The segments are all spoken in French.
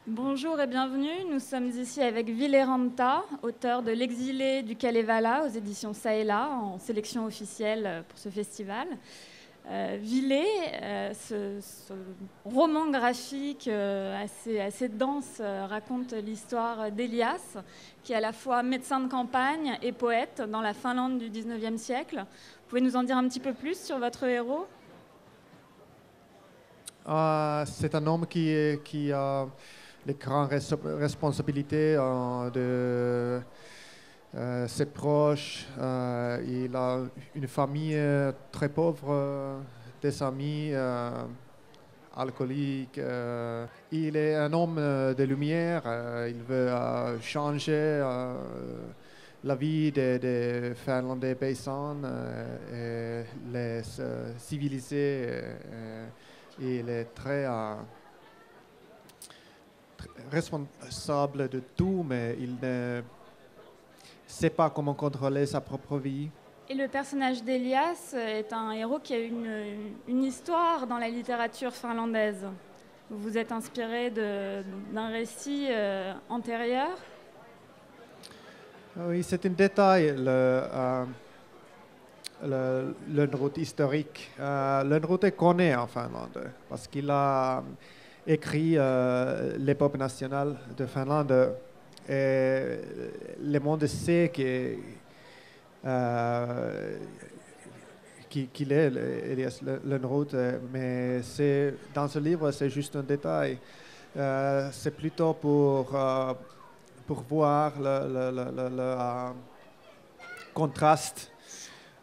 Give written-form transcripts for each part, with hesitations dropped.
Bonjour et bienvenue, nous sommes ici avec Ville Ranta, auteur de L'exilé du Kalevala aux éditions Ça et Là, en sélection officielle pour ce festival. Ville, ce roman graphique assez dense, raconte l'histoire d'Elias, qui est à la fois médecin de campagne et poète dans la Finlande du 19e siècle. Vous pouvez nous en dire un petit peu plus sur votre héros ? C'est un homme qui a les grandes responsabilités de ses proches. Il a une famille très pauvre, des amis alcooliques. Il est un homme de lumière. Il veut changer la vie des Finlandais paysans et les civiliser. Il est très responsable de tout, mais il ne sait pas comment contrôler sa propre vie. Et le personnage d'Elias est un héros qui a une histoire dans la littérature finlandaise. Vous vous êtes inspiré d'un récit antérieur ? Oui, c'est un détail, Lönnrot historique. Lönnrot est connu en Finlande parce qu'il a écrit l'épopée nationale de Finlande. Et le monde sait qu'il est Elias Lönnrot, mais dans ce livre, c'est juste un détail. C'est plutôt pour voir le contraste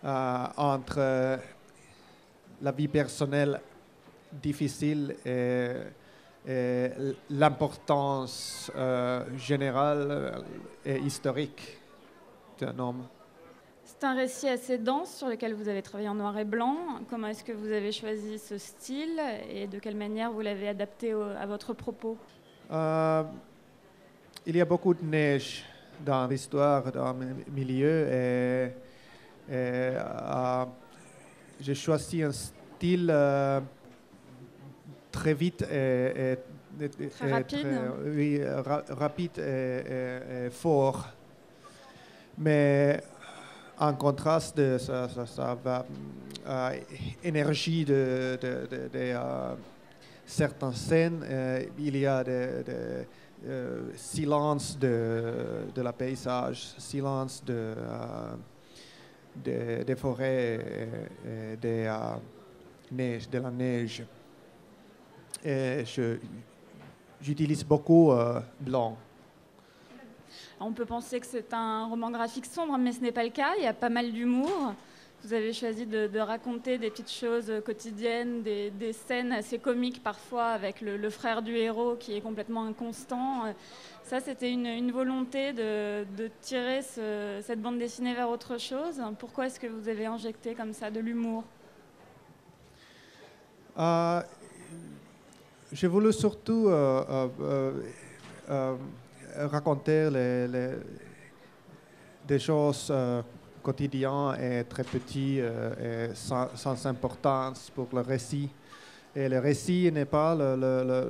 entre la vie personnelle difficile et l'importance générale et historique d'un homme. C'est un récit assez dense sur lequel vous avez travaillé en noir et blanc. Comment est-ce que vous avez choisi ce style et de quelle manière vous l'avez adapté à votre propos ? Il y a beaucoup de neige dans l'histoire, dans le milieu, et j'ai choisi un style très vite et très rapide. Rapide et fort. Mais en contraste de sa énergie de certaines scènes, il y a des silence de la paysage, silence des forêts et de la neige. Et j'utilise beaucoup blanc. On peut penser que c'est un roman graphique sombre, mais ce n'est pas le cas. Il y a pas mal d'humour. Vous avez choisi de raconter des petites choses quotidiennes, des scènes assez comiques parfois avec le frère du héros qui est complètement inconstant. Ça, c'était une volonté de tirer cette bande dessinée vers autre chose. Pourquoi est-ce que vous avez injecté comme ça de l'humour ? J'ai voulu surtout raconter des choses quotidiennes et très petites et sans importance pour le récit. Et le récit n'est pas la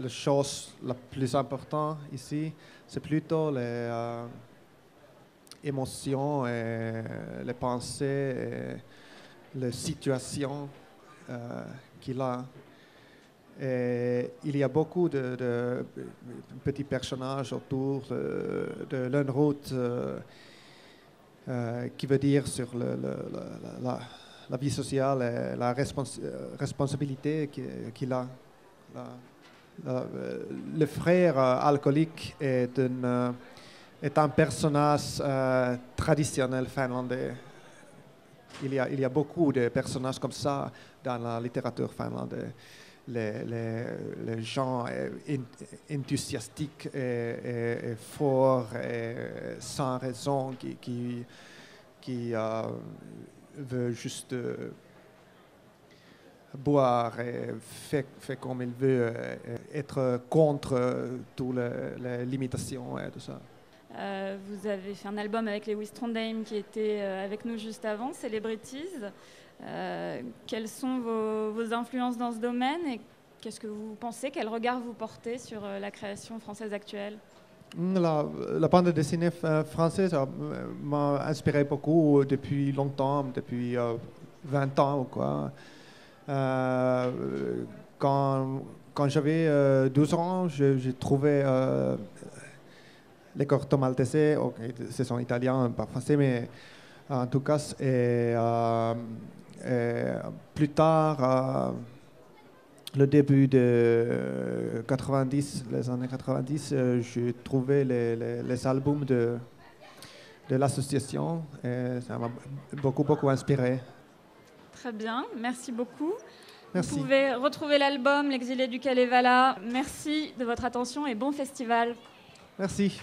chose la plus importante ici, c'est plutôt les émotions et les pensées et les situations qu'il a. Et il y a beaucoup de petits personnages autour de Lönnrot qui veut dire sur la vie sociale et la responsabilité qu'il a. Le frère alcoolique est un personnage traditionnel finlandais. Il y a beaucoup de personnages comme ça dans la littérature finlandaise. Les gens enthousiastiques et forts et sans raison qui veut juste boire et fait comme il veut, être contre toutes les limitations et tout ça. Vous avez fait un album avec Lewis Trondheim qui était avec nous juste avant, Celebrities. Quelles sont vos influences dans ce domaine et qu'est-ce que vous pensez, quel regard vous portez sur la création française actuelle? La bande dessinée française m'a inspiré beaucoup depuis longtemps, depuis 20 ans ou quoi. Quand j'avais 12 ans, j'ai trouvé les Corto Maltese, ce sont italiens, pas français, mais en tout cas, et plus tard, le début de 90, les années 90, j'ai trouvé les albums de l'association et ça m'a beaucoup inspiré. Très bien, merci beaucoup. Merci. Vous pouvez retrouver l'album L'exilé du Kalevala. Merci de votre attention et bon festival. Merci.